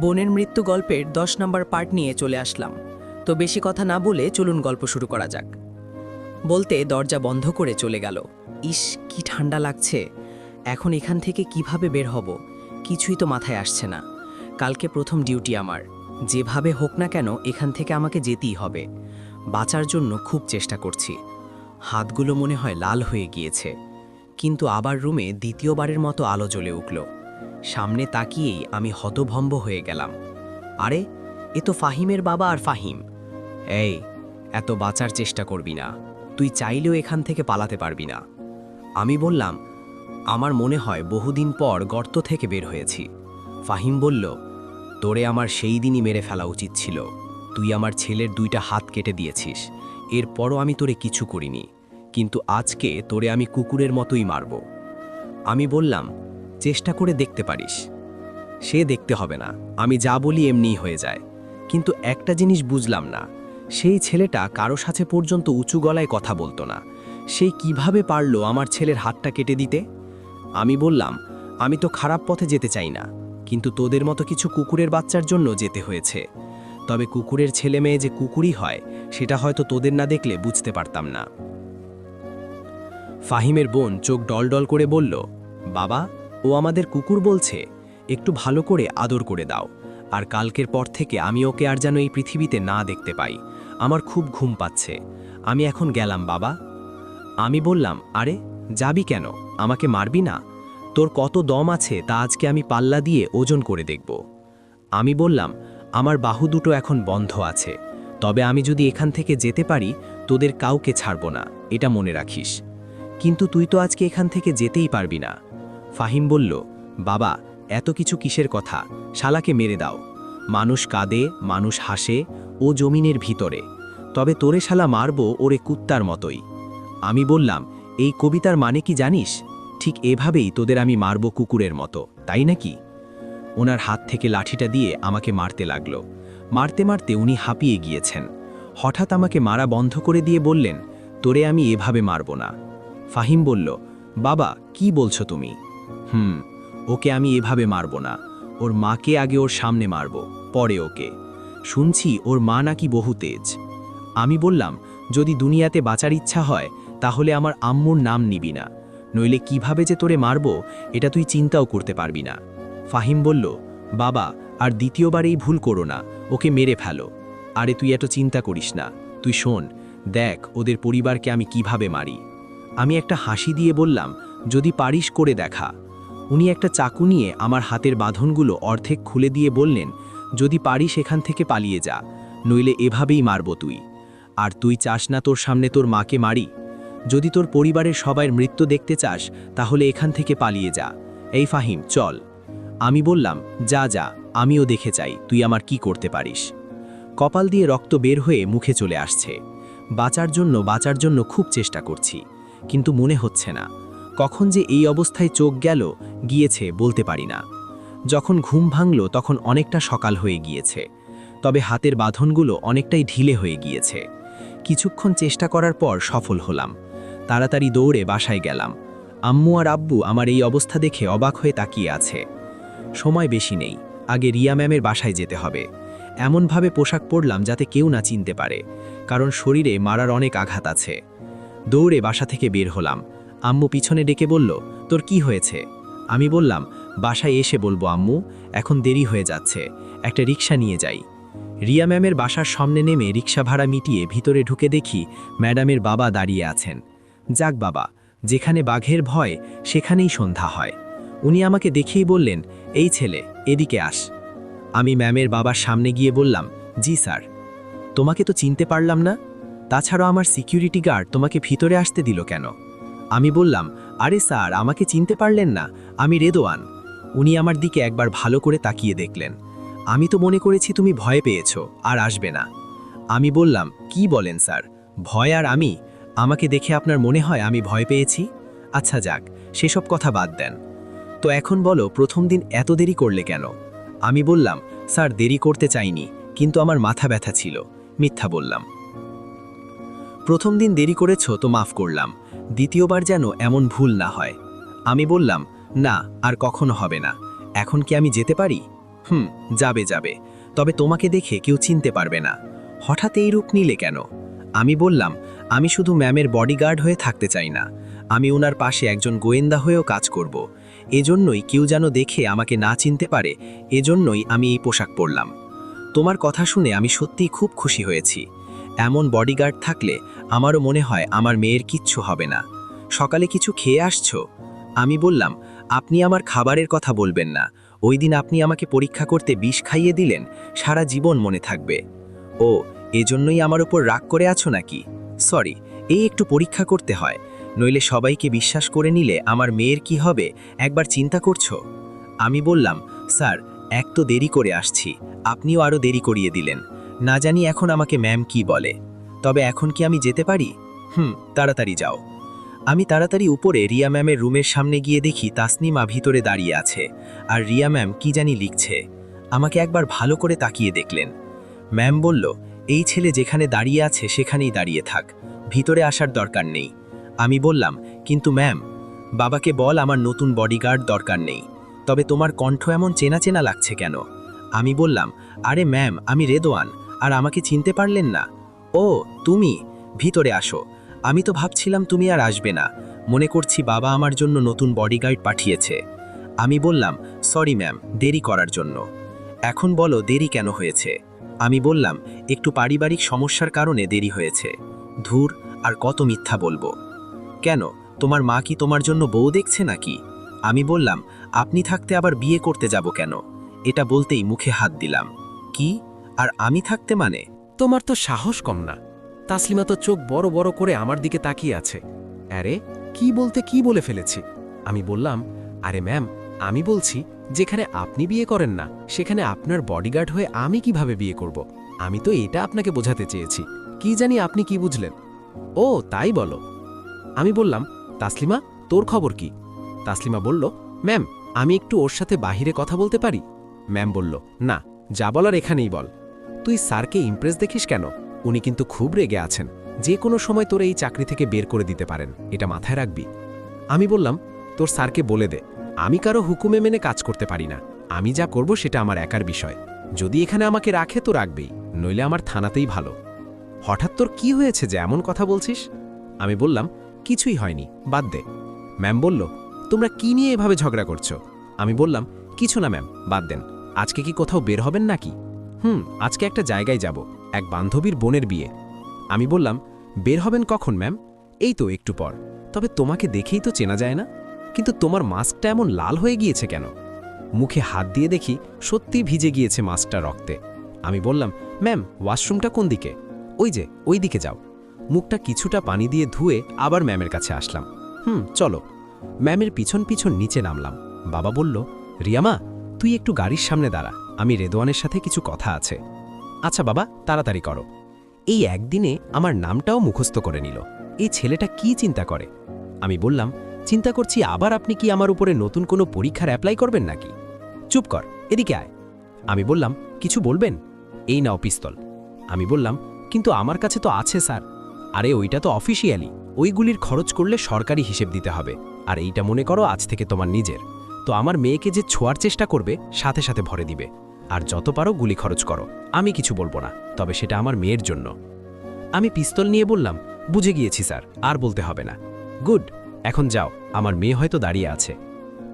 বোনের মৃত্যু গল্পের 10 নম্বর পার্ট নিয়ে চলে আসলাম। তো বেশি কথা না বলে চলুন গল্প শুরু করা যাক। বলতে দরজা বন্ধ করে চলে গেল। ইস, কি ঠান্ডা লাগছে! এখন এখান থেকে কিভাবে বের হব কিছুই তো মাথায় আসছে না। কালকে প্রথম ডিউটি আমার, যেভাবে হোক না কেন এখান থেকে আমাকে যেতেই হবে। বাঁচার জন্য খুব চেষ্টা করছি। হাতগুলো মনে হয় লাল হয়ে গিয়েছে, কিন্তু আবার রুমে দ্বিতীয়বারের মতো আলো জ্বলে উঠল। সামনে তাকিয়েই আমি হতভম্ব হয়ে গেলাম। আরে, এ তো ফাহিমের বাবা আর ফাহিম। এই, এত বাঁচার চেষ্টা করবি না, তুই চাইলেও এখান থেকে পালাতে পারবি না। আমি বললাম, আমার মনে হয় বহুদিন পর গর্ত থেকে বের হয়েছি। ফাহিম বলল, তোরে আমার সেই দিনই মেরে ফেলা উচিত ছিল। তুই আমার ছেলের 2টা হাত কেটে দিয়েছিস, এরপরও আমি তোরে কিছু করিনি, কিন্তু আজকে তোরে আমি কুকুরের মতোই মারব। আমি বললাম, চেষ্টা করে দেখতে পারিস। সে দেখতে হবে না, আমি যা বলি এমনিই হয়ে যায়। কিন্তু একটা জিনিস বুঝলাম না, সেই ছেলেটা কারো সাথে পর্যন্ত উঁচু গলায় কথা বলতো না, সেই কিভাবে পারলো আমার ছেলের হাতটা কেটে দিতে? আমি বললাম, আমি তো খারাপ পথে যেতে চাই না, কিন্তু তোদের মতো কিছু কুকুরের বাচ্চার জন্য যেতে হয়েছে। তবে কুকুরের ছেলে মেয়ে যে কুকুরই হয়, সেটা হয়তো তোদের না দেখলে বুঝতে পারতাম না। ফাহিমের বোন চোখ ডলডল করে বলল, বাবা, ও আমাদের কুকুর বলছে, একটু ভালো করে আদর করে দাও। আর কালকের পর থেকে আমি ওকে আর যেন এই পৃথিবীতে না দেখতে পাই। আমার খুব ঘুম পাচ্ছে, আমি এখন গেলাম বাবা। আমি বললাম, আরে যাবি কেন? আমাকে মারবি না? তোর কত দম আছে তা আজকে আমি পাল্লা দিয়ে ওজন করে দেখব। আমি বললাম, আমার বাহু দুটো এখন বন্ধ আছে, তবে আমি যদি এখান থেকে যেতে পারি তোদের কাউকে ছাড়ব না, এটা মনে রাখিস। কিন্তু তুই তো আজকে এখান থেকে যেতেই পারবি না। ফাহিম বলল, বাবা, এত কিছু কিসের কথা? শালাকে মেরে দাও। মানুষ কাঁদে, মানুষ হাসে, ও জমিনের ভিতরে, তবে তোরে শালা মারব ওরে কুত্তার মতোই। আমি বললাম, এই কবিতার মানে কি জানিস? ঠিক এভাবেই তোদের আমি মারব কুকুরের মতো, তাই নাকি? ওনার হাত থেকে লাঠিটা দিয়ে আমাকে মারতে লাগলো। মারতে মারতে উনি হাঁপিয়ে গিয়েছেন। হঠাৎ আমাকে মারা বন্ধ করে দিয়ে বললেন, তোরে আমি এভাবে মারব না। ফাহিম বলল, বাবা, কি বলছো তুমি? ওকে আমি এভাবে মারব না, ওর মাকে আগে ওর সামনে মারব, পরে ওকে। শুনছি ওর মা নাকি বহু তেজ। আমি বললাম, যদি দুনিয়াতে বাঁচার ইচ্ছা হয় তাহলে আমার আম্মুর নাম নিবি না, নইলে কিভাবে যে তোরে মারব এটা তুই চিন্তাও করতে পারবি না। ফাহিম বলল, বাবা, আর দ্বিতীয়বার এই ভুল করো না, ওকে মেরে ফেলো। আরে তুই এত চিন্তা করিস না, তুই শোন, দেখ ওদের পরিবারকে আমি কিভাবে মারি। আমি একটা হাসি দিয়ে বললাম, যদি পারিস করে দেখা। উনি একটা চাকু নিয়ে আমার হাতের বাঁধনগুলো অর্ধেক খুলে দিয়ে বললেন, যদি পারিস এখান থেকে পালিয়ে যা, নইলে এভাবেই মারব তুই। আর তুই চাস না তোর সামনে তোর মাকে মারি? যদি তোর পরিবারের সবার মৃত্যু দেখতে চাস তাহলে এখান থেকে পালিয়ে যা। এই ফাহিম, চল। আমি বললাম, যা যা, আমিও দেখে চাই তুই আমার কি করতে পারিস। কপাল দিয়ে রক্ত বের হয়ে মুখে চলে আসছে। বাঁচার জন্য খুব চেষ্টা করছি, কিন্তু মনে হচ্ছে না। কখন যে এই অবস্থায় চোখ গিয়েছে বলতে পারি না। যখন ঘুম ভাঙল তখন অনেকটা সকাল হয়ে গিয়েছে, তবে হাতের বাঁধনগুলো অনেকটাই ঢিলে হয়ে গিয়েছে। কিছুক্ষণ চেষ্টা করার পর সফল হলাম। তাড়াতাড়ি দৌড়ে বাসায় গেলাম। আম্মু আর আব্বু আমার এই অবস্থা দেখে অবাক হয়ে তাকিয়ে আছে। সময় বেশি নেই, আগে রিয়া ম্যামের বাসায় যেতে হবে। এমনভাবে পোশাক পরলাম যাতে কেউ না চিনতে পারে, কারণ শরীরে মারার অনেক আঘাত আছে। দৌড়ে বাসা থেকে বের হলাম। আম্মু পিছনে ডেকে বলল, তোর কি হয়েছে? আমি বললাম, বাসায় এসে বলবো আম্মু, এখন দেরি হয়ে যাচ্ছে, একটা রিক্সা নিয়ে যাই। রিয়া ম্যামের বাসার সামনে নেমে রিক্সা ভাড়া মিটিয়ে ভিতরে ঢুকে দেখি ম্যাডামের বাবা দাঁড়িয়ে আছেন। যাক বাবা, যেখানে বাঘের ভয় সেখানেই সন্ধ্যা হয়। উনি আমাকে দেখেই বললেন, এই ছেলে, এদিকে আস। আমি ম্যামের বাবার সামনে গিয়ে বললাম, জি স্যার। তোমাকে তো চিনতে পারলাম না, তাছাড়া আমার সিকিউরিটি গার্ড তোমাকে ভিতরে আসতে দিল কেন? আমি বললাম, আরে স্যার, আমাকে চিনতে পারলেন না, আমি রেদোয়ান। উনি আমার দিকে একবার ভালো করে তাকিয়ে দেখলেন। আমি তো মনে করেছি তুমি ভয় পেয়েছো আর আসবে না। আমি বললাম, কি বলেন স্যার, ভয় আর আমি? আমাকে দেখে আপনার মনে হয় আমি ভয় পেয়েছি? আচ্ছা যাক, সেসব কথা বাদ দেন। তো এখন বলো, প্রথম দিন এত দেরি করলে কেন? আমি বললাম, স্যার, দেরি করতে চাইনি, কিন্তু আমার মাথা ব্যথা ছিল, মিথ্যা বললাম। প্রথম দিন দেরি করেছ তো মাফ করলাম, দ্বিতীয়বার যেন এমন ভুল না হয়। আমি বললাম, না, আর কখনো হবে না। এখন কি আমি যেতে পারি? যাবে যাবে, তবে তোমাকে দেখে কেউ চিনতে পারবে না। হঠাৎ এই রূপ নিলে কেন? আমি বললাম, আমি শুধু ম্যামের বডিগার্ড হয়ে থাকতে চাই না, আমি ওনার পাশে একজন গোয়েন্দা হয়েও কাজ করব। এজন্যই কেউ যেন দেখে আমাকে না চিনতে পারে, এজন্যই আমি এই পোশাক পরলাম। তোমার কথা শুনে আমি সত্যিই খুব খুশি হয়েছি। এমন বডিগার্ড থাকলে আমারও মনে হয় আমার মেয়ের কিচ্ছু হবে না। সকালে কিছু খেয়ে আসছো? আমি বললাম, আপনি আমার খাবারের কথা বলবেন না, ওই দিন আপনি আমাকে পরীক্ষা করতে বিষ খাইয়ে দিলেন, সারা জীবন মনে থাকবে। ও, এজন্যই আমার ওপর রাগ করে আছো নাকি? সরি, এই একটু পরীক্ষা করতে হয়, নইলে সবাইকে বিশ্বাস করে নিলে আমার মেয়ের কি হবে একবার চিন্তা করছো? আমি বললাম, স্যার, এক তো দেরি করে আসছি, আপনিও আরও দেরি করিয়ে দিলেন, না জানি এখন আমাকে ম্যাম কি বলে। তবে এখন কি আমি যেতে পারি? তাড়াতাড়ি যাও। আমি তাড়াতাড়ি উপরে রিয়া ম্যামের রুমের সামনে গিয়ে দেখি তাসনিমা ভিতরে দাঁড়িয়ে আছে, আর রিয়া ম্যাম কি জানি লিখছে। আমাকে একবার ভালো করে তাকিয়ে দেখলেন। ম্যাম বলল, এই ছেলে যেখানে দাঁড়িয়ে আছে সেখানেই দাঁড়িয়ে থাক, ভিতরে আসার দরকার নেই। আমি বললাম, কিন্তু ম্যাম, বাবাকে বল আমার নতুন বডিগার্ড দরকার নেই। তবে তোমার কণ্ঠ এমন চেনা চেনা লাগছে কেন? আমি বললাম, আরে ম্যাম, আমি রেদওয়ান, আর আমাকে চিনতে পারলেন না? ও, তুমি, ভিতরে আসো। আমি তো ভাবছিলাম তুমি আর আসবে না, মনে করছি বাবা আমার জন্য নতুন বডিগার্ড পাঠিয়েছে। আমি বললাম, সরি ম্যাম, দেরি করার জন্য। এখন বলো দেরি কেন হয়েছে? আমি বললাম, একটু পারিবারিক সমস্যার কারণে দেরি হয়েছে। ধুর, আর কত মিথ্যা বলবো। কেন, তোমার মা কি তোমার জন্য বউ দেখছে নাকি? আমি বললাম, আপনি থাকতে আবার বিয়ে করতে যাব কেন? এটা বলতেই মুখে হাত দিলাম। কি? আর আমি থাকতে মানে? তোমার তো সাহস কম না। তাসলিমা তো চোখ বড় বড় করে আমার দিকে তাকিয়ে আছে। আরে, কি বলতে কি বলে ফেলেছি? আমি বললাম, আরে ম্যাম, আমি বলছি, যেখানে আপনি বিয়ে করেন না সেখানে আপনার বডিগার্ড হয়ে আমি কিভাবে বিয়ে করব? আমি তো এটা আপনাকে বোঝাতে চেয়েছি, কি জানি আপনি কি বুঝলেন। ও, তাই বলো। আমি বললাম, তাসলিমা, তোর খবর কি? তাসলিমা বলল, ম্যাম, আমি একটু ওর সাথে বাহিরে কথা বলতে পারি? ম্যাম বলল, না, যা বলার এখানেই বল। তুই স্যারকে ইমপ্রেস দেখিস কেন? উনি কিন্তু খুব রেগে আছেন, যে কোনো সময় তোর এই চাকরি থেকে বের করে দিতে পারেন, এটা মাথায় রাখবি। আমি বললাম, তোর স্যারকে বলে দে, আমি কারো হুকুমে মেনে কাজ করতে পারি না, আমি যা করব সেটা আমার একার বিষয়। যদি এখানে আমাকে রাখে তো রাখবেই, নইলে আমার থানাতেই ভালো। হঠাৎ তোর কি হয়েছে যে এমন কথা বলছিস? আমি বললাম, কিছুই হয়নি, বাদ দে। ম্যাম বলল, তোমরা কি নিয়ে এভাবে ঝগড়া করছো? আমি বললাম, কিছু না ম্যাম, বাদ দেন। আজকে কি কোথাও বের হবেন নাকি? আজকে একটা জায়গায় যাব, এক বান্ধবীর বোনের বিয়ে। আমি বললাম, বের হবেন কখন ম্যাম? এই তো একটু পর। তবে তোমাকে দেখেই তো চেনা যায় না, কিন্তু তোমার মাস্কটা এমন লাল হয়ে গিয়েছে কেন? মুখে হাত দিয়ে দেখি সত্যি ভিজে গিয়েছে মাস্কটা রক্তে। আমি বললাম, ম্যাম, ওয়াশরুমটা কোন দিকে? ওই যে, ওই দিকে যাও। মুখটা কিছুটা পানি দিয়ে ধুয়ে আবার ম্যামের কাছে আসলাম। চলো। ম্যামের পিছন পিছন নিচে নামলাম। বাবা বলল, রিয়ামা, তুই একটু গাড়ির সামনে দাঁড়া, আমি রেদওয়ানের সাথে কিছু কথা আছে। আচ্ছা বাবা, তাড়াতাড়ি করো। এই একদিনে আমার নামটাও মুখস্থ করে নিল। এই ছেলেটা কি চিন্তা করে? আমি বললাম, চিন্তা করছি আবার আপনি কি আমার উপরে নতুন কোনো পরীক্ষার অ্যাপ্লাই করবেন নাকি? চুপ কর, এদিকে আয়। আমি বললাম, কিছু বলবেন? এই নাও পিস্তল। আমি বললাম, কিন্তু আমার কাছে তো আছে স্যার। আরে, ওইটা তো অফিসিয়ালি, ওইগুলির খরচ করলে সরকারি হিসেব দিতে হবে, আর এইটা মনে করো আজ থেকে তোমার নিজের। তো আমার মেয়েকে যে ছোঁয়ার চেষ্টা করবে সাথে সাথে ভরে দিবে, আর যত পারো গুলি খরচ করো, আমি কিছু বলবো না, তবে সেটা আমার মেয়ের জন্য। আমি পিস্তল নিয়ে বললাম, বুঝে গিয়েছি স্যার, আর বলতে হবে না। গুড, এখন যাও, আমার মেয়ে হয়তো দাঁড়িয়ে আছে।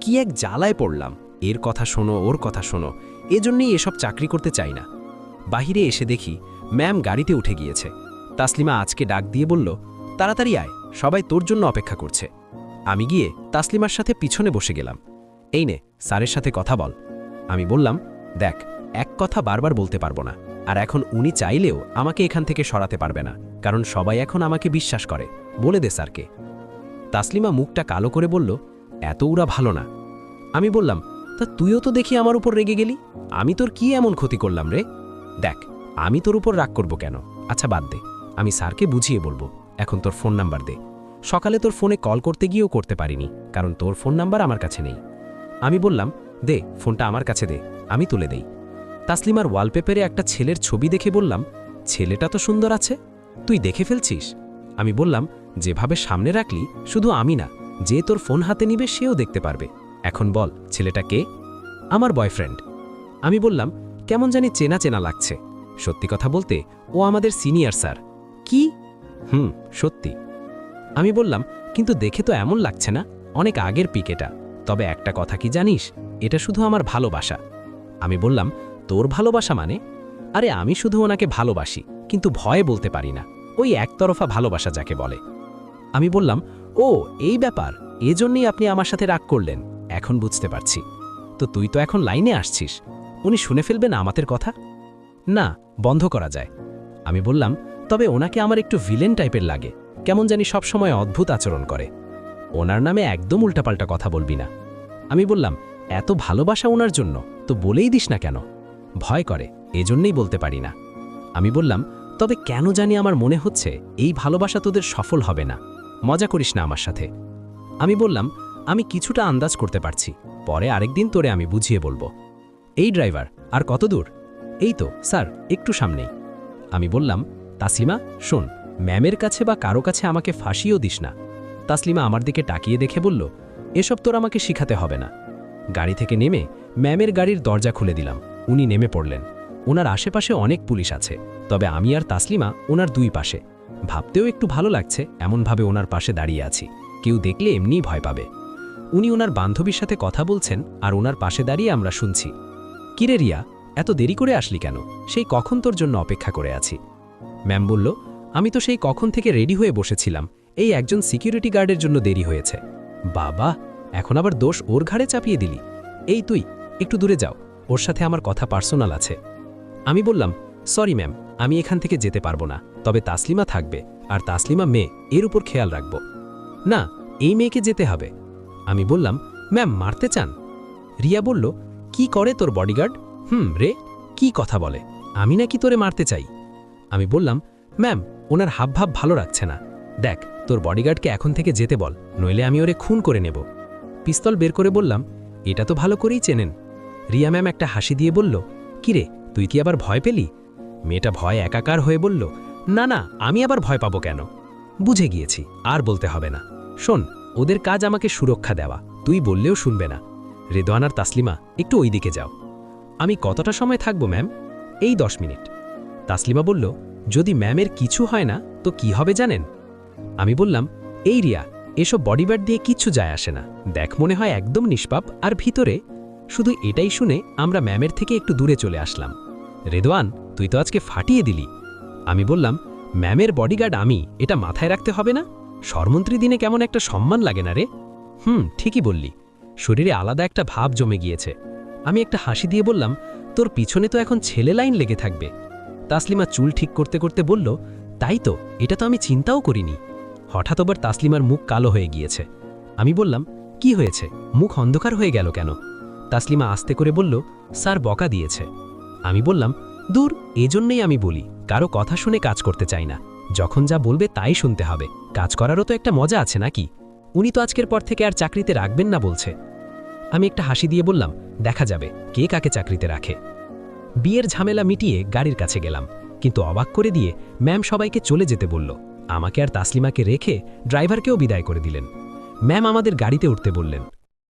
কি এক জ্বালায় পড়লাম, এর কথা শোনো, ওর কথা শোনো, এজন্যই এসব চাকরি করতে চাই না। বাহিরে এসে দেখি ম্যাম গাড়িতে উঠে গিয়েছে। তাসলিমা আজকে ডাক দিয়ে বলল, তাড়াতাড়ি আয়, সবাই তোর জন্য অপেক্ষা করছে। আমি গিয়ে তাসলিমার সাথে পিছনে বসে গেলাম। এই নে, স্যারের সাথে কথা বল। আমি বললাম, দেখ, এক কথা বারবার বলতে পারবো না, আর এখন উনি চাইলেও আমাকে এখান থেকে সরাতে পারবে না, কারণ সবাই এখন আমাকে বিশ্বাস করে। বলে দে স্যারকে। তাসলিমা মুখটা কালো করে বলল, এত উড়া ভালো না। আমি বললাম, তা তুইও তো দেখি আমার উপর রেগে গেলি, আমি তোর কি এমন ক্ষতি করলাম রে? দেখ, আমি তোর উপর রাগ করব কেন? আচ্ছা বাদ দে, আমি স্যারকে বুঝিয়ে বলবো। এখন তোর ফোন নাম্বার দে। সকালে তোর ফোনে কল করতে গিয়েও করতে পারিনি, কারণ তোর ফোন নাম্বার আমার কাছে নেই। আমি বললাম, দে ফোনটা, আমার কাছে দে, আমি তুলে দেই। তাসলিমার ওয়ালপেপারে একটা ছেলের ছবি দেখে বললাম, ছেলেটা তো সুন্দর আছে, তুই দেখে ফেলছিস? আমি বললাম, যেভাবে সামনে রাখলি, শুধু আমি না, যে তোর ফোন হাতে নিবে সেও দেখতে পারবে। এখন বল, ছেলেটা কে? আমার বয়ফ্রেন্ড। আমি বললাম, কেমন জানি চেনা চেনা লাগছে। সত্যি কথা বলতে ও আমাদের সিনিয়র স্যার। কি? সত্যি। আমি বললাম, কিন্তু দেখে তো এমন লাগছে না, অনেক আগের পিক এটা। তবে একটা কথা কি জানিস, এটা শুধু আমার ভালোবাসা। আমি বললাম, তোর ভালোবাসা মানে? আরে আমি শুধু ওনাকে ভালোবাসি, কিন্তু ভয়ে বলতে পারি না, ওই একতরফা ভালোবাসা যাকে বলে। আমি বললাম, ও এই ব্যাপার, এজন্যই আপনি আমার সাথে রাগ করলেন, এখন বুঝতে পারছি। তো তুই তো এখন লাইনে আসছিস, উনি শুনে ফেলবেন আমাদের কথা? না, বন্ধ করা যায়। আমি বললাম, তবে ওনাকে আমার একটু ভিলেন টাইপের লাগে, কেমন জানি সবসময় অদ্ভুত আচরণ করে। ওনার নামে একদম উল্টাপাল্টা কথা বলবি না। আমি বললাম, এত ভালোবাসা ওনার জন্য তো বলেই দিস না কেন? ভয় করে, এজন্যই বলতে পারি না। আমি বললাম, তবে কেন জানি আমার মনে হচ্ছে এই ভালোবাসা তোদের সফল হবে না, মজা করিস না আমার সাথে। আমি বললাম, আমি কিছুটা আন্দাজ করতে পারছি, পরে আরেকদিন তোরে আমি বুঝিয়ে বলবো। এই ড্রাইভার, আর কত দূর? এই তো স্যার, একটু সামনেই। আমি বললাম, তাসলিমা শোন, ম্যামের কাছে বা কারো কাছে আমাকে ফাঁসিও দিস না। তাসলিমা আমার দিকে তাকিয়ে দেখে বলল, এসব তোর আমাকে শিখাতে হবে না। গাড়ি থেকে নেমে ম্যামের গাড়ির দরজা খুলে দিলাম। উনি নেমে পড়লেন। ওনার আশেপাশে অনেক পুলিশ আছে, তবে আমি আর তাসলিমা ওনার দুই পাশে। ভাবতেও একটু ভালো লাগছে, এমনভাবে ওনার পাশে দাঁড়িয়ে আছি, কেউ দেখলে এমনিই ভয় পাবে। উনি ওনার বান্ধবীর সাথে কথা বলছেন, আর ওনার পাশে দাঁড়িয়ে আমরা শুনছি। কিরে রিয়া, এত দেরি করে আসলি কেন? সেই কখন তোর জন্য অপেক্ষা করে আছি। ম্যাম বলল, আমি তো সেই কখন থেকে রেডি হয়ে বসেছিলাম, এই একজন সিকিউরিটি গার্ডের জন্য দেরি হয়েছে। বাবা, এখন আবার দোষ ওর ঘাড়ে চাপিয়ে দিলি। এই তুই একটু দূরে যাও, ওর সাথে আমার কথা পার্সোনাল আছে। আমি বললাম, সরি ম্যাম, আমি এখান থেকে যেতে পারবো না, তবে তাসলিমা থাকবে, আর তাসলিমা মেয়ে, এর উপর খেয়াল রাখব। না, এই মেয়েকে যেতে হবে। আমি বললাম, ম্যাম মারতে চান? রিয়া বলল, কি করে তোর বডিগার্ড? রে, কি কথা বলে, আমি নাকি তোরে মারতে চাই? আমি বললাম, ম্যাম ওনার হাবভাব ভালো রাখছে না, দেখ তোর বডিগার্ডকে এখন থেকে যেতে বল, নইলে আমি ওরে খুন করে নেব। পিস্তল বের করে বললাম, এটা তো ভালো করেই চেনেন। রিয়া ম্যাম একটা হাসি দিয়ে বলল, কিরে তুই কি আবার ভয় পেলি? মেয়েটা ভয় একাকার হয়ে বলল, না না, আমি আবার ভয় পাবো কেন? বুঝে গিয়েছি, আর বলতে হবে না। শোন, ওদের কাজ আমাকে সুরক্ষা দেওয়া, তুই বললেও শুনবে না। রেদওয়ান আর তাসলিমা একটু ওই দিকে যাও। আমি কতটা সময় থাকবো ম্যাম? এই 10 মিনিট। তাসলিমা বলল, যদি ম্যামের কিছু হয় না তো কি হবে জানেন? আমি বললাম, এই রিয়া, এসব বডিগার্ড দিয়ে কিচ্ছু যায় আসে না, দেখ মনে হয় একদম নিষ্পাপ, আর ভিতরে। শুধু এটাই শুনে আমরা ম্যামের থেকে একটু দূরে চলে আসলাম। রেদওয়ান, তুই তো আজকে ফাটিয়ে দিলি। আমি বললাম, ম্যামের বডিগার্ড আমি, এটা মাথায় রাখতে হবে না? স্বরমন্ত্রী দিনে কেমন একটা সম্মান লাগে না রে? ঠিকই বললি, শরীরে আলাদা একটা ভাব জমে গিয়েছে। আমি একটা হাসি দিয়ে বললাম, তোর পিছনে তো এখন ছেলে লাইন লেগে থাকবে। তাসলিমা চুল ঠিক করতে করতে বলল, তাই তো, এটা তো আমি চিন্তাও করিনি। হঠাৎ আবার তাসলিমার মুখ কালো হয়ে গিয়েছে। আমি বললাম, কি হয়েছে, মুখ অন্ধকার হয়ে গেল কেন? তাসলিমা আস্তে করে বলল, স্যার বকা দিয়েছে। আমি বললাম, দূর, এজন্যই আমি বলি, কারো কথা শুনে কাজ করতে চাই না, যখন যা বলবে তাই শুনতে হবে, কাজ করারও তো একটা মজা আছে নাকি? উনি তো আজকের পর থেকে আর চাকরিতে রাখবেন না বলছে। আমি একটা হাসি দিয়ে বললাম, দেখা যাবে কে কাকে চাকরিতে রাখে। বিয়ের ঝামেলা মিটিয়ে গাড়ির কাছে গেলাম, কিন্তু অবাক করে দিয়ে ম্যাম সবাইকে চলে যেতে বলল। আমাকে আর তাসলিমাকে রেখে ড্রাইভারকেও বিদায় করে দিলেন। ম্যাম আমাদের গাড়িতে উঠতে বললেন।